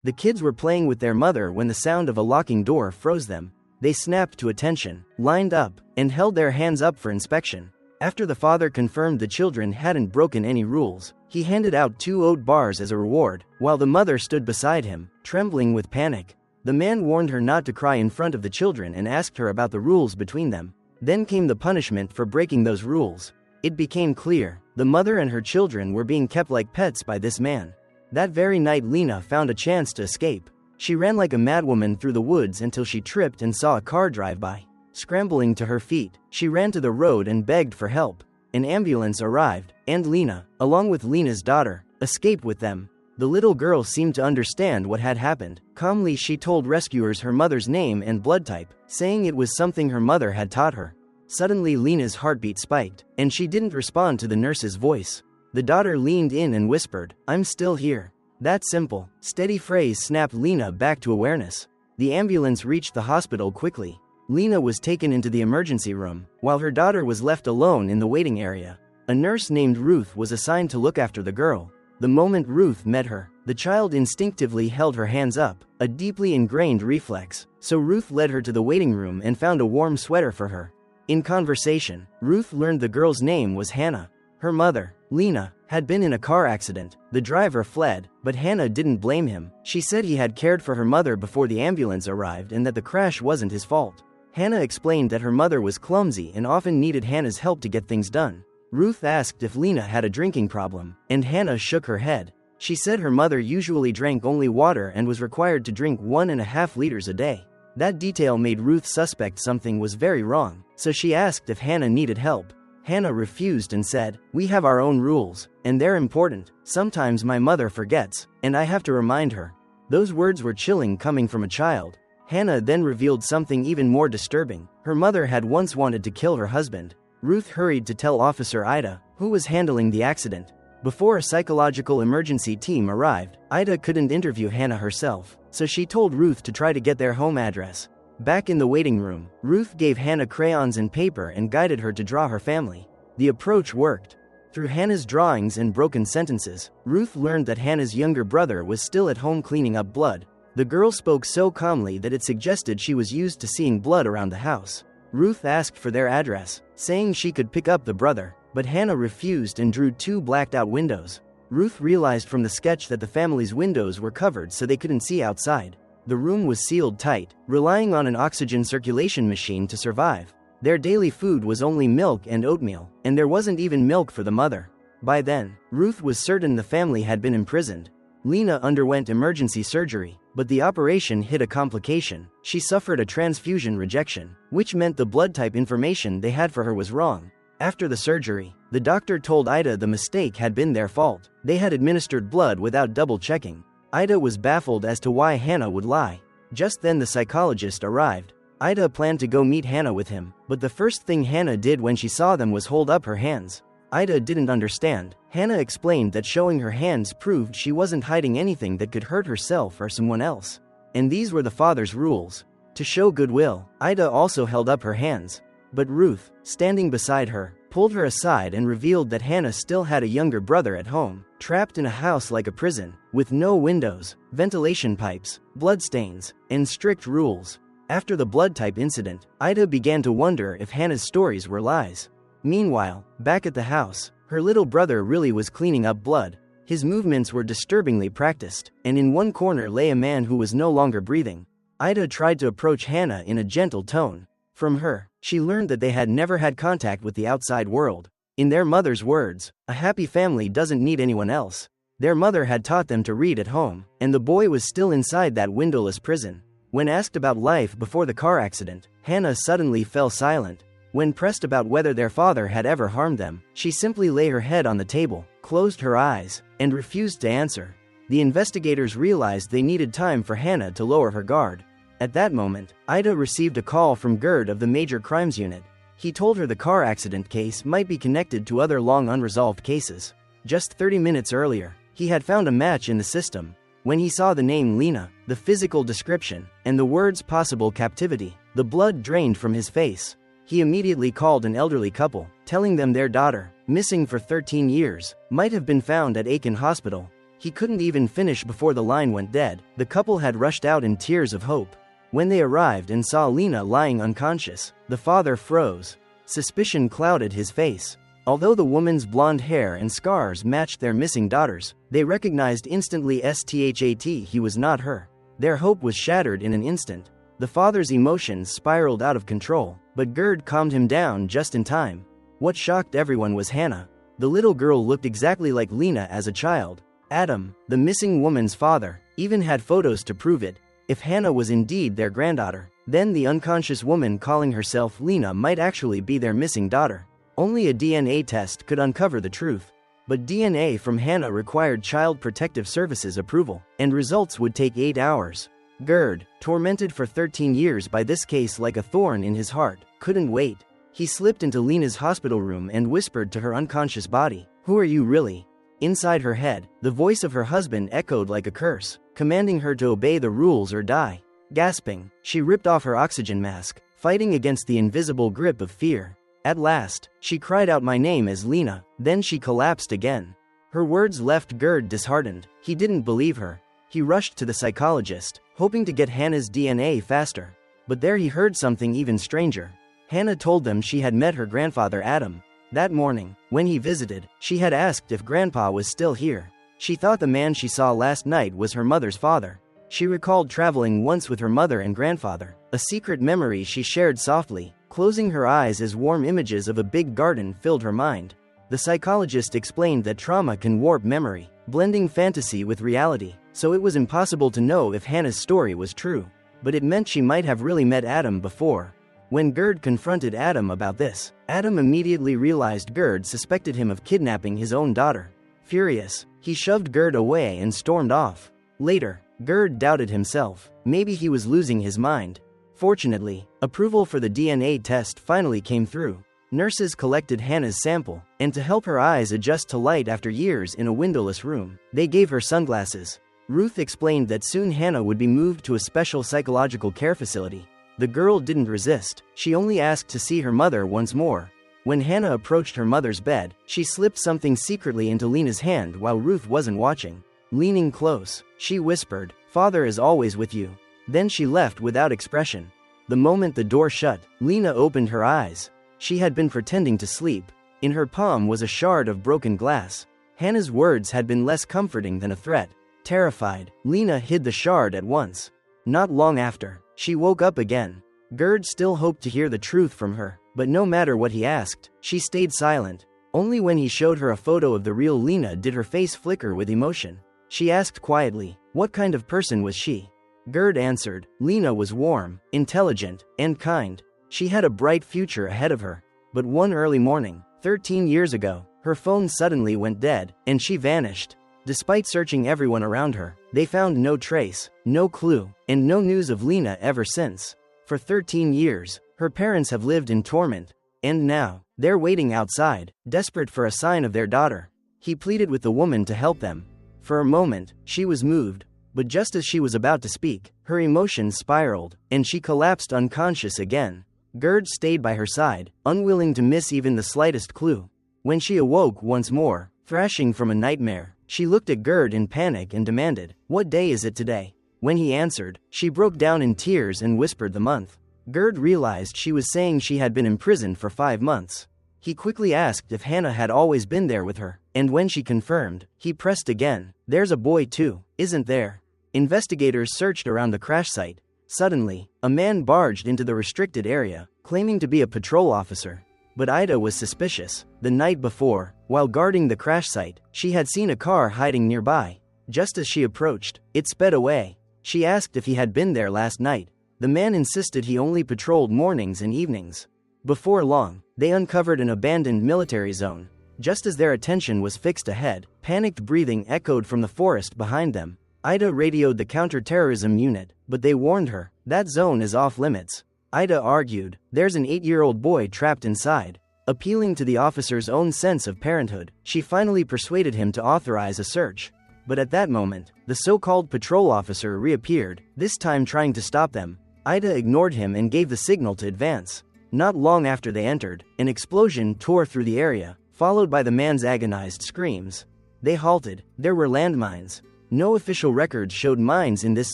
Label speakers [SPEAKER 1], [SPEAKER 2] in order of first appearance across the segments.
[SPEAKER 1] The kids were playing with their mother when the sound of a locking door froze them. They snapped to attention, lined up, and held their hands up for inspection. After the father confirmed the children hadn't broken any rules, he handed out 2 oat bars as a reward, while the mother stood beside him, trembling with panic. The man warned her not to cry in front of the children and asked her about the rules between them. Then came the punishment for breaking those rules. It became clear, the mother and her children were being kept like pets by this man. That very night Lena found a chance to escape. She ran like a madwoman through the woods until she tripped and saw a car drive by. Scrambling to her feet, she ran to the road and begged for help. An ambulance arrived, and Lena, along with Lena's daughter, escaped with them. The little girl seemed to understand what had happened. Calmly she told rescuers her mother's name and blood type, saying it was something her mother had taught her. Suddenly Lena's heartbeat spiked, and she didn't respond to the nurse's voice. The daughter leaned in and whispered, "I'm still here." That simple, steady phrase snapped Lena back to awareness. The ambulance reached the hospital quickly. Lena was taken into the emergency room, while her daughter was left alone in the waiting area. A nurse named Ruth was assigned to look after the girl. The moment Ruth met her, the child instinctively held her hands up, a deeply ingrained reflex, so Ruth led her to the waiting room and found a warm sweater for her. In conversation, Ruth learned the girl's name was Hannah. Her mother, Lena, had been in a car accident. The driver fled, but Hannah didn't blame him. She said he had cared for her mother before the ambulance arrived and that the crash wasn't his fault. Hannah explained that her mother was clumsy and often needed Hannah's help to get things done. Ruth asked if Lena had a drinking problem, and Hannah shook her head. She said her mother usually drank only water and was required to drink 1.5 liters a day. That detail made Ruth suspect something was very wrong, so she asked if Hannah needed help. Hannah refused and said, "We have our own rules, and they're important. Sometimes my mother forgets, and I have to remind her." Those words were chilling coming from a child. Hannah then revealed something even more disturbing. Her mother had once wanted to kill her husband. Ruth hurried to tell Officer Ida, who was handling the accident. Before a psychological emergency team arrived, Ida couldn't interview Hannah herself, so she told Ruth to try to get their home address. Back in the waiting room, Ruth gave Hannah crayons and paper and guided her to draw her family. The approach worked. Through Hannah's drawings and broken sentences, Ruth learned that Hannah's younger brother was still at home cleaning up blood. The girl spoke so calmly that it suggested she was used to seeing blood around the house. Ruth asked for their address, saying she could pick up the brother, but Hannah refused and drew 2 blacked-out windows. Ruth realized from the sketch that the family's windows were covered so they couldn't see outside. The room was sealed tight, relying on an oxygen circulation machine to survive. Their daily food was only milk and oatmeal, and there wasn't even milk for the mother. By then, Ruth was certain the family had been imprisoned. Lena underwent emergency surgery, but the operation hit a complication. She suffered a transfusion rejection, which meant the blood type information they had for her was wrong. After the surgery, the doctor told Ida the mistake had been their fault. They had administered blood without double-checking. Ida was baffled as to why Hannah would lie. Just then the psychologist arrived. Ida planned to go meet Hannah with him, but the first thing Hannah did when she saw them was hold up her hands. Ida didn't understand. Hannah explained that showing her hands proved she wasn't hiding anything that could hurt herself or someone else. And these were the father's rules. To show goodwill, Ida also held up her hands. But Ruth, standing beside her, pulled her aside and revealed that Hannah still had a younger brother at home, trapped in a house like a prison, with no windows, ventilation pipes, bloodstains, and strict rules. After the blood type incident, Ida began to wonder if Hannah's stories were lies. Meanwhile, back at the house, her little brother really was cleaning up blood. His movements were disturbingly practiced, and in one corner lay a man who was no longer breathing. Ida tried to approach Hannah in a gentle tone. From her, she learned that they had never had contact with the outside world. In their mother's words, a happy family doesn't need anyone else. Their mother had taught them to read at home, and the boy was still inside that windowless prison. When asked about life before the car accident, Hannah suddenly fell silent. When pressed about whether their father had ever harmed them, she simply lay her head on the table, closed her eyes, and refused to answer. The investigators realized they needed time for Hannah to lower her guard. At that moment, Ida received a call from Gerd of the Major Crimes Unit. He told her the car accident case might be connected to other long unresolved cases. Just 30 minutes earlier, he had found a match in the system. When he saw the name Lena, the physical description, and the words possible captivity, the blood drained from his face. He immediately called an elderly couple, telling them their daughter, missing for 13 years, might have been found at Aiken Hospital. He couldn't even finish before the line went dead. The couple had rushed out in tears of hope. When they arrived and saw Lena lying unconscious, the father froze. Suspicion clouded his face. Although the woman's blonde hair and scars matched their missing daughter's, they recognized instantly that he was not her. Their hope was shattered in an instant. The father's emotions spiraled out of control, but Gerd calmed him down just in time. What shocked everyone was Hannah. The little girl looked exactly like Lena as a child. Adam, the missing woman's father, even had photos to prove it. If Hannah was indeed their granddaughter, then the unconscious woman calling herself Lena might actually be their missing daughter. Only a DNA test could uncover the truth. But DNA from Hannah required Child Protective Services approval, and results would take 8 hours. Gerd, tormented for 13 years by this case like a thorn in his heart, couldn't wait. He slipped into Lena's hospital room and whispered to her unconscious body, "Who are you really?" Inside her head, the voice of her husband echoed like a curse, commanding her to obey the rules or die. Gasping, she ripped off her oxygen mask, fighting against the invisible grip of fear. At last, she cried out my name as Lena, then she collapsed again. Her words left Gerd disheartened. He didn't believe her. He rushed to the psychologist, hoping to get Hannah's DNA faster. But there he heard something even stranger. Hannah told them she had met her grandfather Adam. That morning, when he visited, she had asked if Grandpa was still here. She thought the man she saw last night was her mother's father. She recalled traveling once with her mother and grandfather, a secret memory she shared softly, closing her eyes as warm images of a big garden filled her mind. The psychologist explained that trauma can warp memory, blending fantasy with reality, so it was impossible to know if Hannah's story was true. But it meant she might have really met Adam before. When Gerd confronted Adam about this, Adam immediately realized Gerd suspected him of kidnapping his own daughter. Furious, he shoved Gerd away and stormed off. Later, Gerd doubted himself. Maybe he was losing his mind. Fortunately, approval for the DNA test finally came through. Nurses collected Hannah's sample, and to help her eyes adjust to light after years in a windowless room, they gave her sunglasses. Ruth explained that soon Hannah would be moved to a special psychological care facility. The girl didn't resist, she only asked to see her mother once more. When Hannah approached her mother's bed, she slipped something secretly into Lena's hand while Ruth wasn't watching. Leaning close, she whispered, "Father is always with you." Then she left without expression. The moment the door shut, Lena opened her eyes. She had been pretending to sleep. In her palm was a shard of broken glass. Hannah's words had been less comforting than a threat. Terrified, Lena hid the shard at once. Not long after, she woke up again. Gerd still hoped to hear the truth from her, but no matter what he asked, she stayed silent. Only when he showed her a photo of the real Lena did her face flicker with emotion. She asked quietly, what kind of person was she? Gerd answered, Lena was warm, intelligent, and kind. She had a bright future ahead of her. But one early morning, 13 years ago, her phone suddenly went dead, and she vanished. Despite searching everyone around her, they found no trace, no clue, and no news of Lena ever since. For 13 years, her parents have lived in torment. And now, they're waiting outside, desperate for a sign of their daughter. He pleaded with the woman to help them. For a moment, she was moved. But just as she was about to speak, her emotions spiraled, and she collapsed unconscious again. Gerd stayed by her side, unwilling to miss even the slightest clue. When she awoke once more, thrashing from a nightmare, she looked at Gerd in panic and demanded, "What day is it today?" When he answered, she broke down in tears and whispered the month. Gerd realized she was saying she had been imprisoned for 5 months. He quickly asked if Hannah had always been there with her, and when she confirmed, he pressed again, "There's a boy too, isn't there?" Investigators searched around the crash site. Suddenly, a man barged into the restricted area, claiming to be a patrol officer. But Ida was suspicious. The night before, while guarding the crash site, she had seen a car hiding nearby. Just as she approached, it sped away. She asked if he had been there last night. The man insisted he only patrolled mornings and evenings. Before long, they uncovered an abandoned military zone. Just as their attention was fixed ahead, panicked breathing echoed from the forest behind them. Ida radioed the counter-terrorism unit, but they warned her, that zone is off-limits. Ida argued, there's an 8-year-old boy trapped inside. Appealing to the officer's own sense of parenthood, she finally persuaded him to authorize a search. But at that moment, the so-called patrol officer reappeared, this time trying to stop them. Ida ignored him and gave the signal to advance. Not long after they entered, an explosion tore through the area, followed by the man's agonized screams. They halted. There were landmines. No official records showed mines in this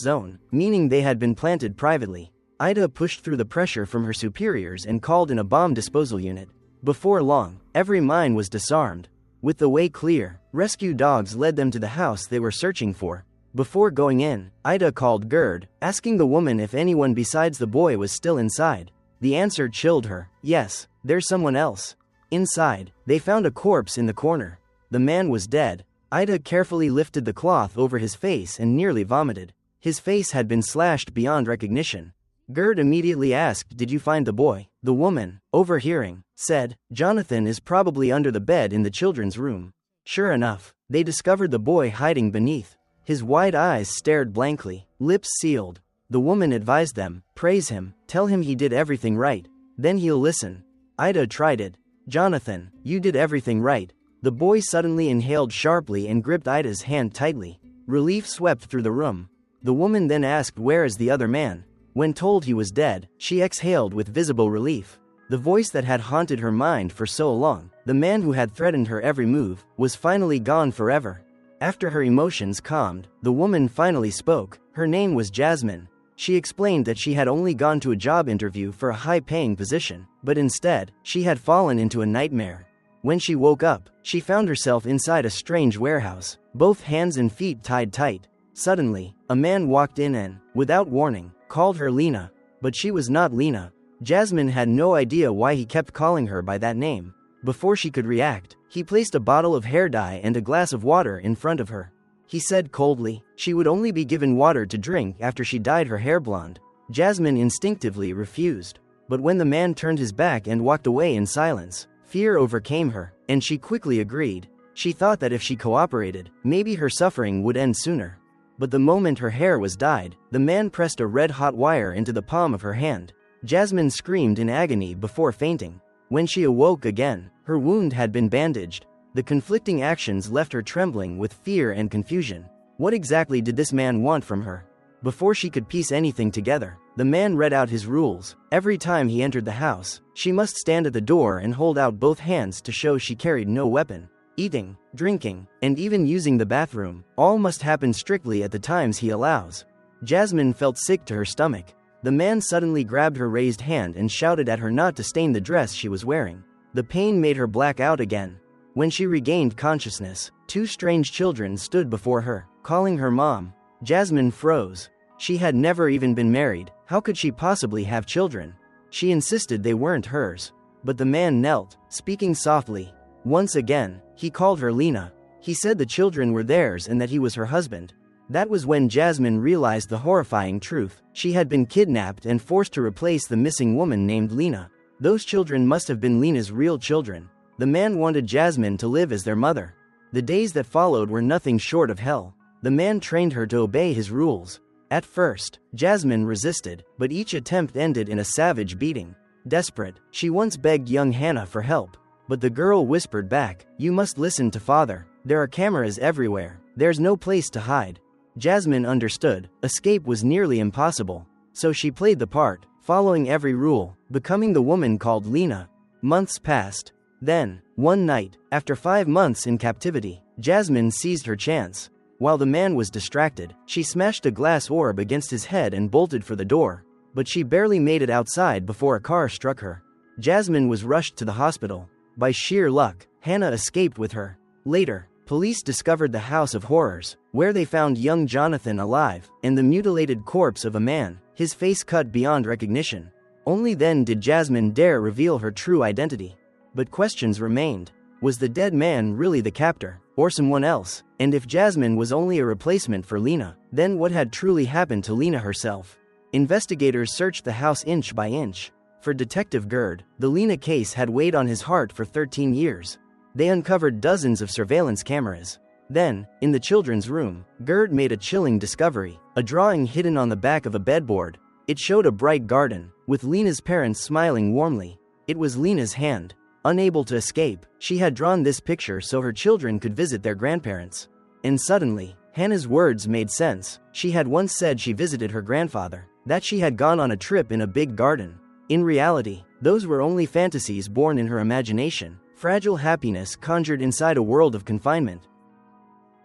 [SPEAKER 1] zone, meaning they had been planted privately. Ida pushed through the pressure from her superiors and called in a bomb disposal unit. Before long, every mine was disarmed. With the way clear, rescue dogs led them to the house they were searching for. Before going in, Ida called Gerd, asking the woman if anyone besides the boy was still inside. The answer chilled her. Yes, there's someone else. Inside, they found a corpse in the corner. The man was dead. Ida carefully lifted the cloth over his face and nearly vomited. His face had been slashed beyond recognition. Gerd immediately asked, "Did you find the boy?" The woman, overhearing, said, "Jonathan is probably under the bed in the children's room." Sure enough, they discovered the boy hiding beneath. His wide eyes stared blankly, lips sealed. The woman advised them, "Praise him, tell him he did everything right. Then he'll listen." Ida tried it. "Jonathan, you did everything right." The boy suddenly inhaled sharply and gripped Ida's hand tightly. Relief swept through the room. The woman then asked, "Where is the other man?" When told he was dead, she exhaled with visible relief. The voice that had haunted her mind for so long, the man who had threatened her every move, was finally gone forever. After her emotions calmed, the woman finally spoke. Her name was Jasmine. She explained that she had only gone to a job interview for a high-paying position, but instead, she had fallen into a nightmare. When she woke up, she found herself inside a strange warehouse, both hands and feet tied tight. Suddenly, a man walked in and, without warning, called her Lena. But she was not Lena. Jasmine had no idea why he kept calling her by that name. Before she could react, he placed a bottle of hair dye and a glass of water in front of her. He said coldly, she would only be given water to drink after she dyed her hair blonde. Jasmine instinctively refused. But when the man turned his back and walked away in silence, fear overcame her, and she quickly agreed. She thought that if she cooperated, maybe her suffering would end sooner. But the moment her hair was dyed, the man pressed a red-hot wire into the palm of her hand. Jasmine screamed in agony before fainting. When she awoke again, her wound had been bandaged. The conflicting actions left her trembling with fear and confusion. What exactly did this man want from her? Before she could piece anything together, the man read out his rules. Every time he entered the house, she must stand at the door and hold out both hands to show she carried no weapon. Eating, drinking, and even using the bathroom, all must happen strictly at the times he allows. Jasmine felt sick to her stomach. The man suddenly grabbed her raised hand and shouted at her not to stain the dress she was wearing. The pain made her black out again. When she regained consciousness, two strange children stood before her, calling her mom. Jasmine froze. She had never even been married. How could she possibly have children? She insisted they weren't hers. But the man knelt, speaking softly. Once again, he called her Lena. He said the children were theirs and that he was her husband. That was when Jasmine realized the horrifying truth. She had been kidnapped and forced to replace the missing woman named Lena. Those children must have been Lena's real children. The man wanted Jasmine to live as their mother. The days that followed were nothing short of hell. The man trained her to obey his rules. At first, Jasmine resisted, but each attempt ended in a savage beating. Desperate, she once begged young Hannah for help. But the girl whispered back, "You must listen to father. There are cameras everywhere. There's no place to hide." Jasmine understood. Escape was nearly impossible. So she played the part, following every rule, becoming the woman called Lena. Months passed. Then, one night, after 5 months in captivity, Jasmine seized her chance. While the man was distracted, she smashed a glass orb against his head and bolted for the door. But she barely made it outside before a car struck her. Jasmine was rushed to the hospital. By sheer luck, Hannah escaped with her. Later, police discovered the House of Horrors, where they found young Jonathan alive, and the mutilated corpse of a man, his face cut beyond recognition. Only then did Jasmine dare reveal her true identity. But questions remained. Was the dead man really the captor, or someone else? And if Jasmine was only a replacement for Lena, then what had truly happened to Lena herself? Investigators searched the house inch by inch. For Detective Gerd, the Lena case had weighed on his heart for 13 years. They uncovered dozens of surveillance cameras. Then, in the children's room, Gerd made a chilling discovery, a drawing hidden on the back of a bedboard. It showed a bright garden, with Lena's parents smiling warmly. It was Lena's hand. Unable to escape, she had drawn this picture so her children could visit their grandparents. And suddenly, Hannah's words made sense. She had once said she visited her grandfather, that she had gone on a trip in a big garden. In reality, those were only fantasies born in her imagination, fragile happiness conjured inside a world of confinement.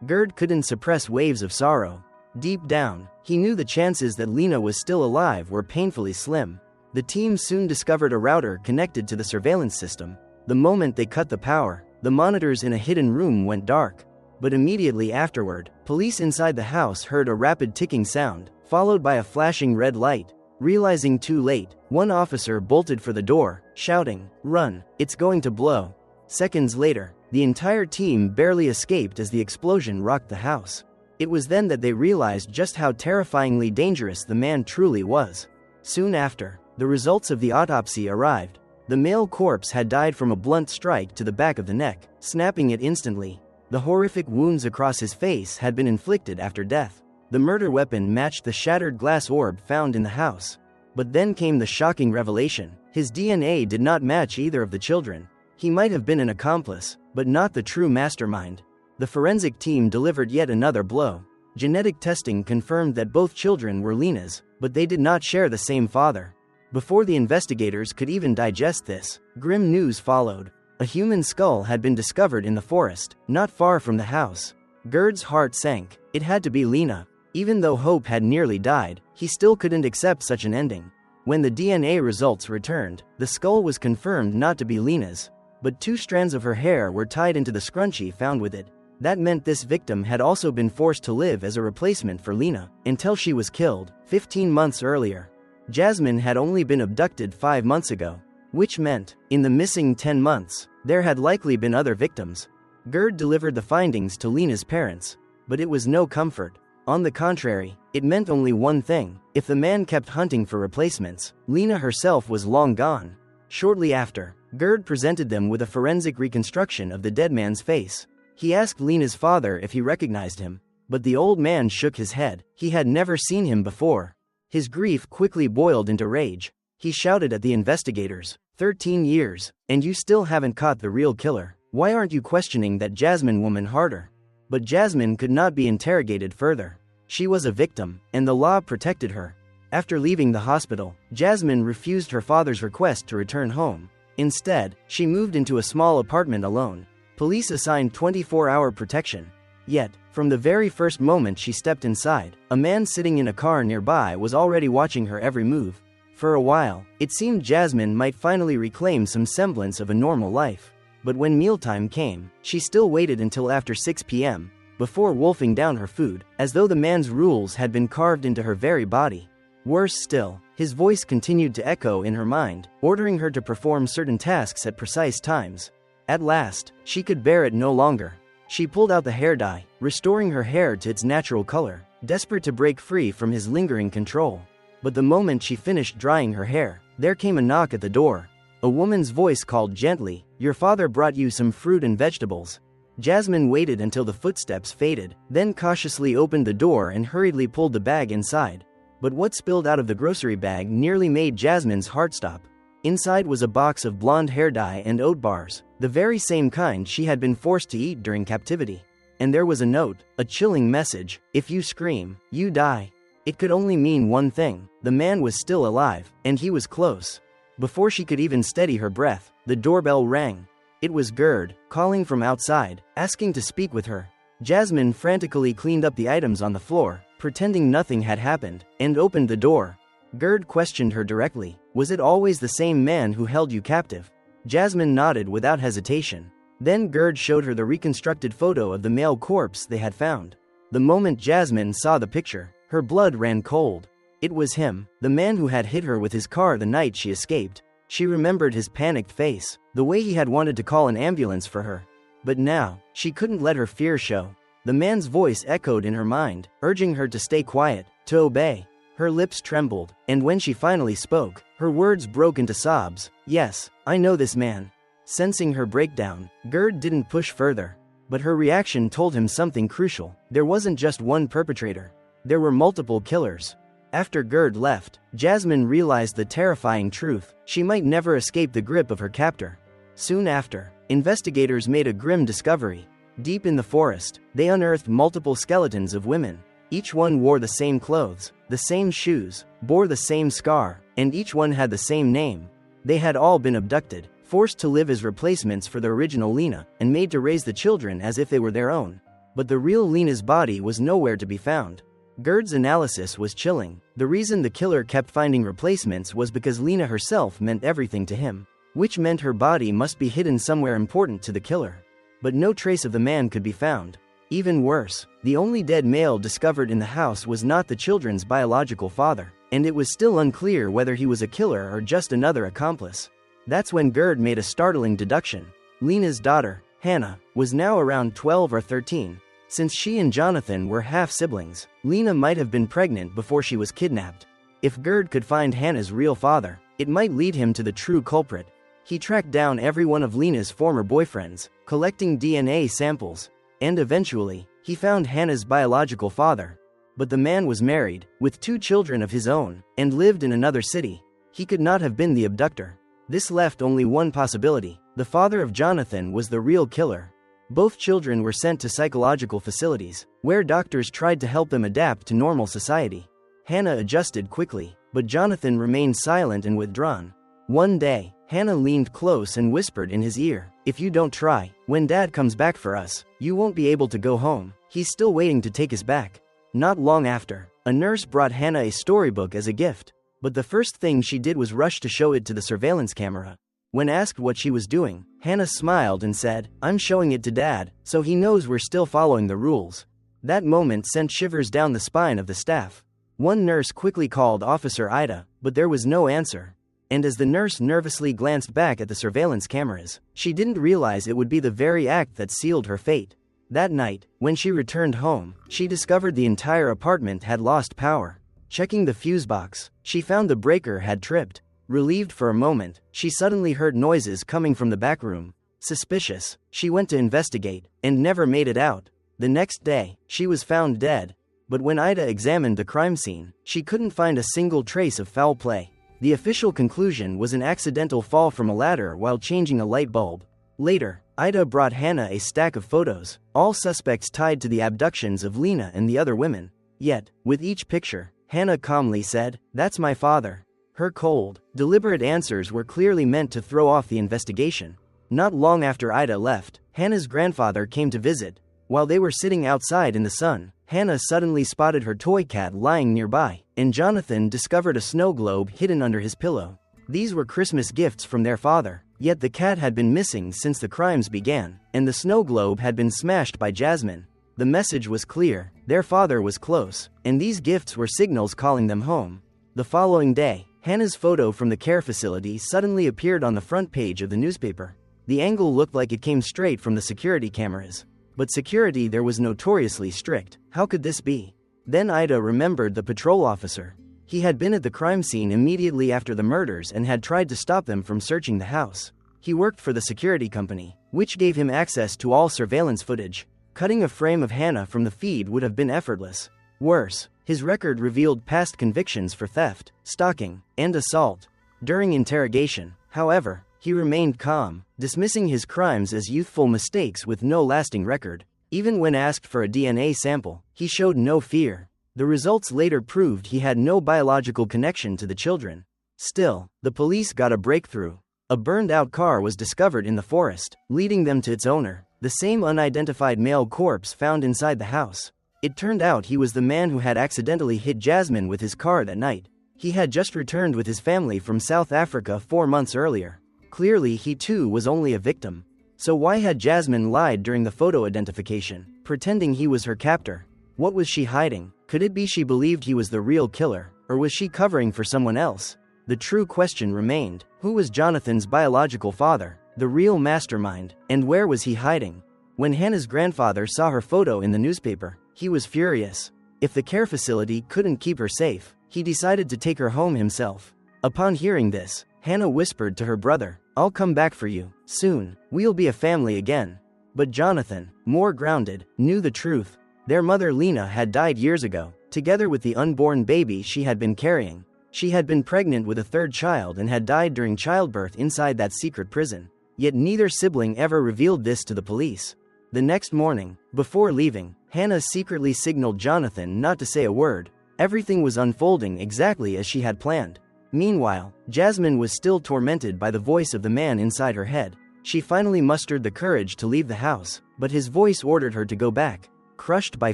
[SPEAKER 1] Gerd couldn't suppress waves of sorrow. Deep down, he knew the chances that Lena was still alive were painfully slim. The team soon discovered a router connected to the surveillance system. The moment they cut the power, the monitors in a hidden room went dark. But immediately afterward, police inside the house heard a rapid ticking sound, followed by a flashing red light. Realizing too late, one officer bolted for the door, shouting, "Run, it's going to blow." Seconds later, the entire team barely escaped as the explosion rocked the house. It was then that they realized just how terrifyingly dangerous the man truly was. Soon after, the results of the autopsy arrived. The male corpse had died from a blunt strike to the back of the neck, snapping it instantly. The horrific wounds across his face had been inflicted after death. The murder weapon matched the shattered glass orb found in the house. But then came the shocking revelation: his DNA did not match either of the children. He might have been an accomplice, but not the true mastermind. The forensic team delivered yet another blow. Genetic testing confirmed that both children were Lena's, but they did not share the same father. Before the investigators could even digest this, grim news followed. A human skull had been discovered in the forest, not far from the house. Gerd's heart sank. It had to be Lena. Even though hope had nearly died, he still couldn't accept such an ending. When the DNA results returned, the skull was confirmed not to be Lena's, but 2 strands of her hair were tied into the scrunchie found with it. That meant this victim had also been forced to live as a replacement for Lena, until she was killed, 15 months earlier. Jasmine had only been abducted 5 months ago, which meant, in the missing 10 months, there had likely been other victims. Gerd delivered the findings to Lena's parents, but it was no comfort. On the contrary, it meant only one thing: if the man kept hunting for replacements, Lena herself was long gone. Shortly after, Gerd presented them with a forensic reconstruction of the dead man's face. He asked Lena's father if he recognized him, but the old man shook his head. He had never seen him before. His grief quickly boiled into rage. He shouted at the investigators, 13 years, and you still haven't caught the real killer. Why aren't you questioning that Jasmine woman harder?" But Jasmine could not be interrogated further. She was a victim, and the law protected her. After leaving the hospital, Jasmine refused her father's request to return home. Instead, she moved into a small apartment alone. Police assigned 24-hour protection. Yet, from the very first moment she stepped inside, a man sitting in a car nearby was already watching her every move. For a while, it seemed Jasmine might finally reclaim some semblance of a normal life. But when mealtime came, she still waited until after 6 p.m. before wolfing down her food, as though the man's rules had been carved into her very body. Worse still, his voice continued to echo in her mind, ordering her to perform certain tasks at precise times. At last, she could bear it no longer. She pulled out the hair dye, restoring her hair to its natural color, desperate to break free from his lingering control. But the moment she finished drying her hair, there came a knock at the door. A woman's voice called gently, "Your father brought you some fruit and vegetables." Jasmine waited until the footsteps faded, then cautiously opened the door and hurriedly pulled the bag inside. But what spilled out of the grocery bag nearly made Jasmine's heart stop. Inside was a box of blonde hair dye and oat bars, the very same kind she had been forced to eat during captivity. And there was a note, a chilling message: "If you scream, you die." It could only mean one thing: the man was still alive, and he was close. Before she could even steady her breath, the doorbell rang. It was Gerd, calling from outside, asking to speak with her. Jasmine frantically cleaned up the items on the floor, pretending nothing had happened, and opened the door. Gerd questioned her directly. "Was it always the same man who held you captive?" Jasmine nodded without hesitation. Then Gerd showed her the reconstructed photo of the male corpse they had found. The moment Jasmine saw the picture, her blood ran cold. It was him, the man who had hit her with his car the night she escaped. She remembered his panicked face, the way he had wanted to call an ambulance for her. But now, she couldn't let her fear show. The man's voice echoed in her mind, urging her to stay quiet, to obey. Her lips trembled, and when she finally spoke, her words broke into sobs. "Yes, I know this man." Sensing her breakdown, Gerd didn't push further. But her reaction told him something crucial. There wasn't just one perpetrator. There were multiple killers. After Gerd left, Jasmine realized the terrifying truth: she might never escape the grip of her captor. Soon after, investigators made a grim discovery. Deep in the forest, they unearthed multiple skeletons of women. Each one wore the same clothes, the same shoes, bore the same scar, and each one had the same name. They had all been abducted, forced to live as replacements for the original Lena, and made to raise the children as if they were their own. but the real Lena's body was nowhere to be found. Gerd's analysis was chilling. The reason the killer kept finding replacements was because Lena herself meant everything to him, which meant her body must be hidden somewhere important to the killer. But no trace of the man could be found. Even worse, the only dead male discovered in the house was not the children's biological father, and it was still unclear whether he was a killer or just another accomplice. That's when Gerd made a startling deduction. Lena's daughter, Hannah, was now around 12 or 13. Since she and Jonathan were half-siblings, Lena might have been pregnant before she was kidnapped. If Gerd could find Hannah's real father, it might lead him to the true culprit. He tracked down every one of Lena's former boyfriends, collecting DNA samples, and eventually, he found Hannah's biological father. But the man was married, with 2 children of his own, and lived in another city. He could not have been the abductor. This left only one possibility: the father of Jonathan was the real killer. Both children were sent to psychological facilities, where doctors tried to help them adapt to normal society. Hannah adjusted quickly, but Jonathan remained silent and withdrawn. One day, Hannah leaned close and whispered in his ear, "If you don't try, when Dad comes back for us, you won't be able to go home. He's still waiting to take us back." Not long after, a nurse brought Hannah a storybook as a gift, but the first thing she did was rush to show it to the surveillance camera. When asked what she was doing, Hannah smiled and said, "I'm showing it to Dad, so he knows we're still following the rules." That moment sent shivers down the spine of the staff. One nurse quickly called Officer Ida, but there was no answer. And as the nurse nervously glanced back at the surveillance cameras, she didn't realize it would be the very act that sealed her fate. That night, when she returned home, she discovered the entire apartment had lost power. Checking the fuse box, she found the breaker had tripped. Relieved for a moment, she suddenly heard noises coming from the back room. Suspicious, she went to investigate, and never made it out. The next day, she was found dead. But when Ida examined the crime scene, she couldn't find a single trace of foul play. The official conclusion was an accidental fall from a ladder while changing a light bulb. Later, Ida brought Hannah a stack of photos, all suspects tied to the abductions of Lena and the other women. Yet, with each picture, Hannah calmly said, "That's my father." Her cold, deliberate answers were clearly meant to throw off the investigation. Not long after Ida left, Hannah's grandfather came to visit. While they were sitting outside in the sun, Hannah suddenly spotted her toy cat lying nearby, and Jonathan discovered a snow globe hidden under his pillow. These were Christmas gifts from their father, yet the cat had been missing since the crimes began, and the snow globe had been smashed by Jasmine. The message was clear: their father was close, and these gifts were signals calling them home. The following day, Hannah's photo from the care facility suddenly appeared on the front page of the newspaper. The angle looked like it came straight from the security cameras. But security there was notoriously strict. How could this be? Then Ida remembered the patrol officer. He had been at the crime scene immediately after the murders and had tried to stop them from searching the house. He worked for the security company, which gave him access to all surveillance footage. Cutting a frame of Hannah from the feed would have been effortless. Worse, his record revealed past convictions for theft, stalking, and assault. During interrogation, however, he remained calm, dismissing his crimes as youthful mistakes with no lasting record. Even when asked for a DNA sample, he showed no fear. The results later proved he had no biological connection to the children. Still, the police got a breakthrough. A burned-out car was discovered in the forest, leading them to its owner, the same unidentified male corpse found inside the house. It turned out he was the man who had accidentally hit Jasmine with his car that night. He had just returned with his family from South Africa 4 months earlier. Clearly he too was only a victim. So why had Jasmine lied during the photo identification, pretending he was her captor? What was she hiding? Could it be she believed he was the real killer, or was she covering for someone else? The true question remained: who was Jonathan's biological father, the real mastermind, and where was he hiding? When Hannah's grandfather saw her photo in the newspaper, he was furious. If the care facility couldn't keep her safe, he decided to take her home himself. Upon hearing this, Hannah whispered to her brother, "I'll come back for you. Soon, we'll be a family again." But Jonathan, more grounded, knew the truth. Their mother Lena had died years ago, together with the unborn baby she had been carrying. She had been pregnant with a third child and had died during childbirth inside that secret prison. Yet neither sibling ever revealed this to the police. The next morning, before leaving, Hannah secretly signaled Jonathan not to say a word. Everything was unfolding exactly as she had planned. Meanwhile, Jasmine was still tormented by the voice of the man inside her head. She finally mustered the courage to leave the house, but his voice ordered her to go back. Crushed by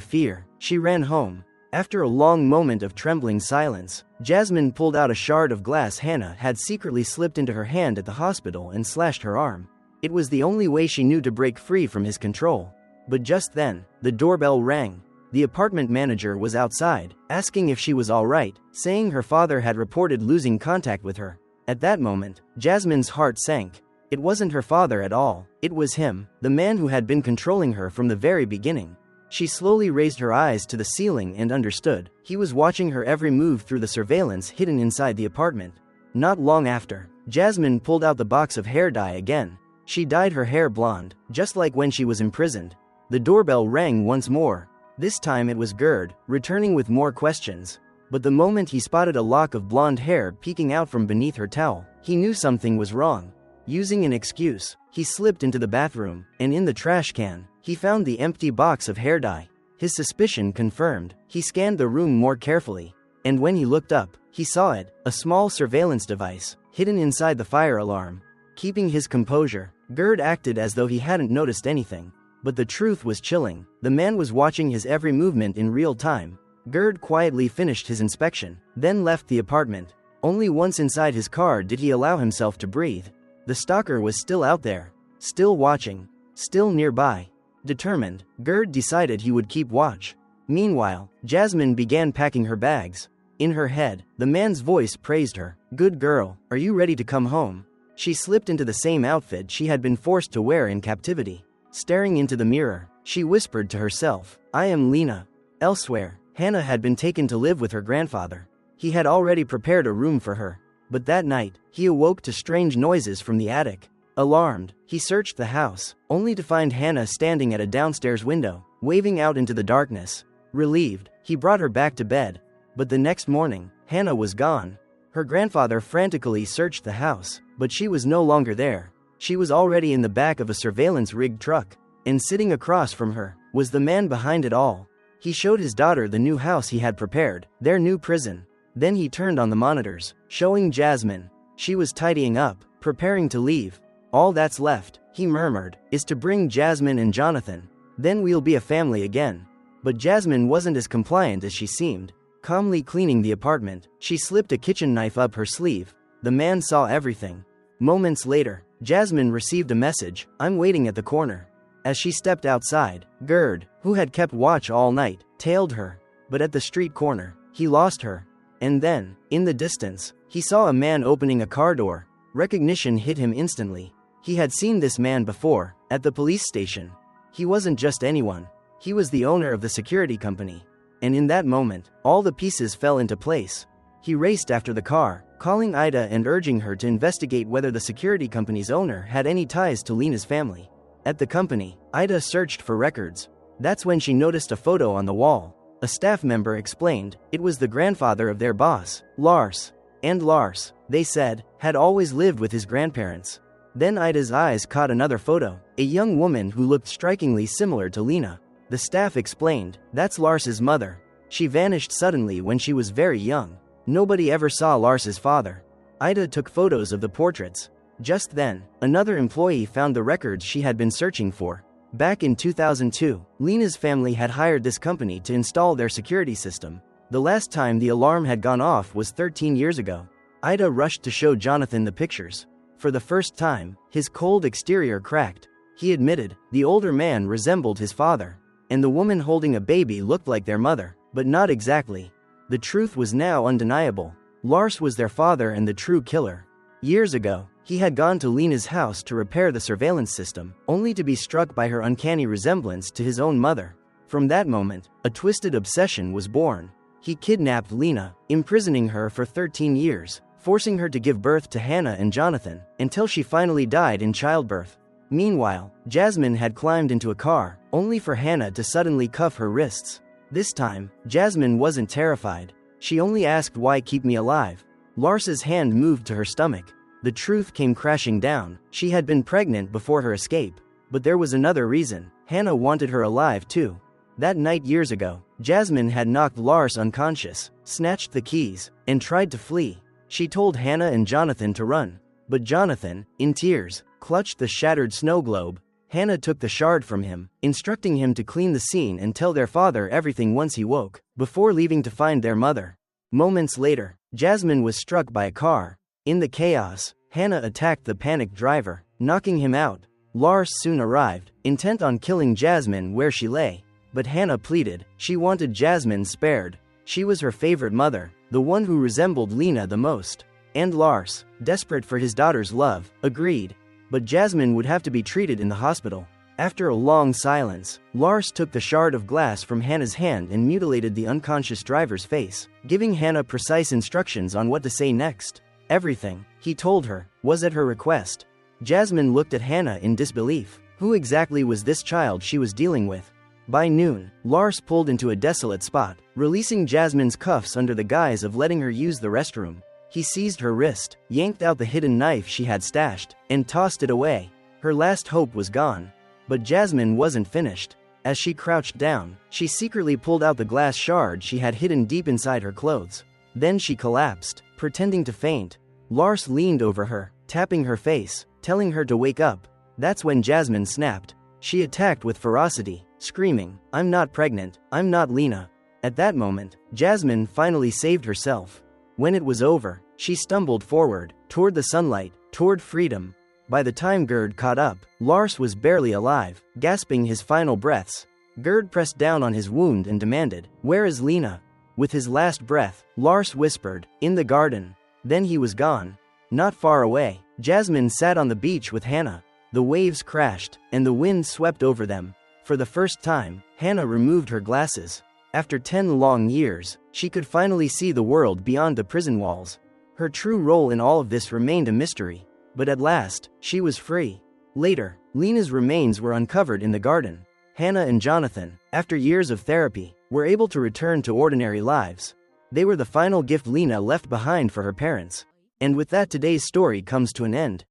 [SPEAKER 1] fear, she ran home. After a long moment of trembling silence, Jasmine pulled out a shard of glass Hannah had secretly slipped into her hand at the hospital and slashed her arm. It was the only way she knew to break free from his control. But just then, the doorbell rang. The apartment manager was outside, asking if she was all right, saying her father had reported losing contact with her. At that moment, Jasmine's heart sank. It wasn't her father at all, it was him, the man who had been controlling her from the very beginning. She slowly raised her eyes to the ceiling and understood. He was watching her every move through the surveillance hidden inside the apartment. Not long after, Jasmine pulled out the box of hair dye again. She dyed her hair blonde, just like when she was imprisoned. The doorbell rang once more. This time it was Gerd, returning with more questions. But the moment he spotted a lock of blonde hair peeking out from beneath her towel, he knew something was wrong. Using an excuse, he slipped into the bathroom, and in the trash can, he found the empty box of hair dye. His suspicion confirmed. He scanned the room more carefully, and when he looked up, he saw it, a small surveillance device, hidden inside the fire alarm. Keeping his composure, Gerd acted as though he hadn't noticed anything. But the truth was chilling. The man was watching his every movement in real time. Gerd quietly finished his inspection, then left the apartment. Only once inside his car did he allow himself to breathe. The stalker was still out there, still watching, still nearby. Determined, Gerd decided he would keep watch. Meanwhile, Jasmine began packing her bags. In her head, the man's voice praised her. "Good girl, are you ready to come home?" She slipped into the same outfit she had been forced to wear in captivity. Staring into the mirror, she whispered to herself, "I am Lena." Elsewhere, Hannah had been taken to live with her grandfather. He had already prepared a room for her. But that night, he awoke to strange noises from the attic. Alarmed, he searched the house, only to find Hannah standing at a downstairs window, waving out into the darkness. Relieved, he brought her back to bed. But the next morning, Hannah was gone. Her grandfather frantically searched the house, but she was no longer there. She was already in the back of a surveillance-rigged truck, and sitting across from her was the man behind it all. He showed his daughter the new house he had prepared, their new prison. Then he turned on the monitors, showing Jasmine. She was tidying up, preparing to leave. "All that's left," he murmured, "is to bring Jasmine and Jonathan. Then we'll be a family again." But Jasmine wasn't as compliant as she seemed. Calmly cleaning the apartment, she slipped a kitchen knife up her sleeve. The man saw everything. Moments later, Jasmine received a message, "I'm waiting at the corner." As she stepped outside, Gerd, who had kept watch all night, tailed her. But at the street corner, he lost her. And then, in the distance, he saw a man opening a car door. Recognition hit him instantly. He had seen this man before, at the police station. He wasn't just anyone. He was the owner of the security company. And in that moment, all the pieces fell into place. He raced after the car, calling Ida and urging her to investigate whether the security company's owner had any ties to Lena's family. At the company, Ida searched for records. That's when she noticed a photo on the wall. A staff member explained, it was the grandfather of their boss, Lars. And Lars, they said, had always lived with his grandparents. Then Ida's eyes caught another photo, a young woman who looked strikingly similar to Lena. The staff explained, that's Lars's mother. She vanished suddenly when she was very young. Nobody ever saw Lars's father. Ida took photos of the portraits. Just then, another employee found the records she had been searching for. Back in 2002, Lena's family had hired this company to install their security system. The last time the alarm had gone off was 13 years ago. Ida rushed to show Jonathan the pictures. For the first time, his cold exterior cracked. He admitted, the older man resembled his father. And the woman holding a baby looked like their mother, but not exactly. The truth was now undeniable. Lars was their father and the true killer. Years ago, he had gone to Lena's house to repair the surveillance system, only to be struck by her uncanny resemblance to his own mother. From that moment, a twisted obsession was born. He kidnapped Lena, imprisoning her for 13 years, forcing her to give birth to Hannah and Jonathan, until she finally died in childbirth. Meanwhile, Jasmine had climbed into a car, only for Hannah to suddenly cuff her wrists. This time, Jasmine wasn't terrified. She only asked, "Why keep me alive?" Lars's hand moved to her stomach. The truth came crashing down. She had been pregnant before her escape. But there was another reason. Hannah wanted her alive too. That night years ago, Jasmine had knocked Lars unconscious, snatched the keys, and tried to flee. She told Hannah and Jonathan to run. But Jonathan, in tears, clutched the shattered snow globe. Hannah took the shard from him, instructing him to clean the scene and tell their father everything once he woke, before leaving to find their mother. Moments later, Jasmine was struck by a car. In the chaos, Hannah attacked the panicked driver, knocking him out. Lars soon arrived, intent on killing Jasmine where she lay. But Hannah pleaded, she wanted Jasmine spared. She was her favorite mother, the one who resembled Lena the most. And Lars, desperate for his daughter's love, agreed. But Jasmine would have to be treated in the hospital. After a long silence, Lars took the shard of glass from Hannah's hand and mutilated the unconscious driver's face, giving Hannah precise instructions on what to say next. Everything, he told her, was at her request. Jasmine looked at Hannah in disbelief. Who exactly was this child she was dealing with? By noon, Lars pulled into a desolate spot, releasing Jasmine's cuffs under the guise of letting her use the restroom. He seized her wrist, yanked out the hidden knife she had stashed, and tossed it away. Her last hope was gone. But Jasmine wasn't finished. As she crouched down, she secretly pulled out the glass shard she had hidden deep inside her clothes. Then she collapsed, pretending to faint. Lars leaned over her, tapping her face, telling her to wake up. That's when Jasmine snapped. She attacked with ferocity, screaming, "I'm not pregnant, I'm not Lena." At that moment, Jasmine finally saved herself. When it was over, she stumbled forward, toward the sunlight, toward freedom. By the time Gerd caught up, Lars was barely alive, gasping his final breaths. Gerd pressed down on his wound and demanded, "Where is Lena?" With his last breath, Lars whispered, "In the garden." Then he was gone. Not far away, Jasmine sat on the beach with Hannah. The waves crashed, and the wind swept over them. For the first time, Hannah removed her glasses. After 10 long years, she could finally see the world beyond the prison walls. Her true role in all of this remained a mystery. But at last, she was free. Later, Lena's remains were uncovered in the garden. Hannah and Jonathan, after years of therapy, were able to return to ordinary lives. They were the final gift Lena left behind for her parents. And with that, today's story comes to an end.